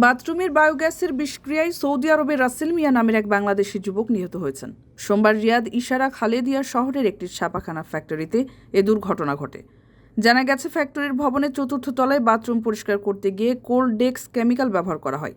বাথরুমের বায়োগ্যাসের বিষক্রিয়ায় সৌদি আরবের রাসেল মিয়া নামের এক বাংলাদেশি যুবক নিহত হয়েছেন। সোমবার রিয়াদ ইশারা খালেদিয়া শহরের একটি ছাপাখানা ফ্যাক্টরিতে এ দুর্ঘটনা ঘটে। জানা গেছে, ফ্যাক্টরির ভবনের চতুর্থ তলায় বাথরুম পরিষ্কার করতে গিয়ে কোল্ড ডেক্স কেমিক্যাল ব্যবহার করা হয়।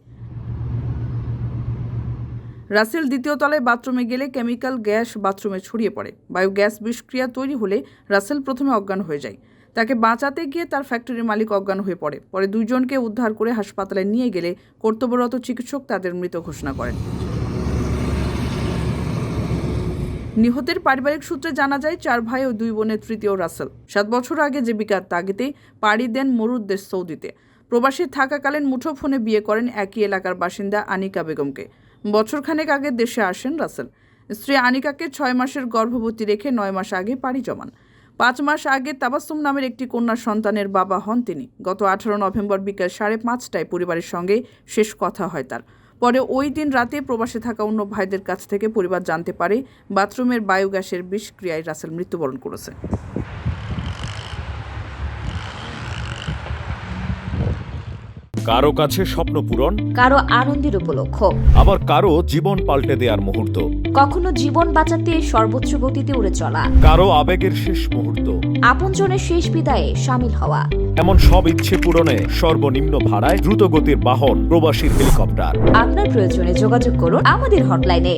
রাসেল দ্বিতীয় তলায় বাথরুমে গেলে কেমিক্যাল গ্যাস বাথরুমে ছড়িয়ে পড়ে। বায়োগ্যাস বিষক্রিয়া তৈরি হলে রাসেল প্রথমে অজ্ঞান হয়ে যায়। তাকে বাঁচাতে গিয়ে তার ফ্যাক্টরির মালিক অজ্ঞান হয়ে পড়ে। পরে দুইজনকে উদ্ধার করে হাসপাতালে নিয়ে গেলে কর্তব্যরত চিকিৎসক তাদের মৃত ঘোষণা করেন। নিহতের পারিবারিক সূত্রে জানা যায়, 4 ভাই ও 2 বোনের তৃতীয় রাসেল 7 বছর আগে জীবিকার তাগিদে পাড়ি দেন মরুর দেশ সৌদিতে। প্রবাসী থাকাকালীন মুঠোফোনে বিয়ে করেন একই এলাকার বাসিন্দা আনিকা বেগমকে। বছরখানেক আগে দেশে আসেন রাসেল। স্ত্রী আনিকাকে 6 মাসের গর্ভবতী রেখে 9 মাস আগে পাড়ি জমান। 5 মাস আগে তাবাসসুম নামের একটি কন্যা সন্তানের বাবা হন তিনি। গত 18 নভেম্বর বিকেল 5:30টায় পরিবারের সঙ্গে শেষ কথা হয় তার। পরে ওই দিন রাতে প্রবাসে থাকা অন্য ভাইদের কাছ থেকে পরিবার জানতে পারে বাথরুমের বায়োগ্যাসের বিষক্রিয়ায় রাসেল মৃত্যুবরণ করেছে। কারো কাছে স্বপ্ন পূরণ, কারো আনন্দের উপলক্ষ, আবার কারো জীবন পাল্টে দেওয়ার মুহূর্ত, কখনো জীবন বাঁচাতে সর্বোচ্চ গতিতে উড়ে চলা, কারো আবেগের শেষ মুহূর্ত, আপনজনের শেষ বিদায়ে শামিল হওয়া। এমন সব ইচ্ছে পূরণে সর্বনিম্ন ভাড়ায় দ্রুতগতির বাহন প্রবাসীর হেলিকপ্টার। আপনার প্রয়োজনে যোগাযোগ করুন আমাদের হটলাইনে।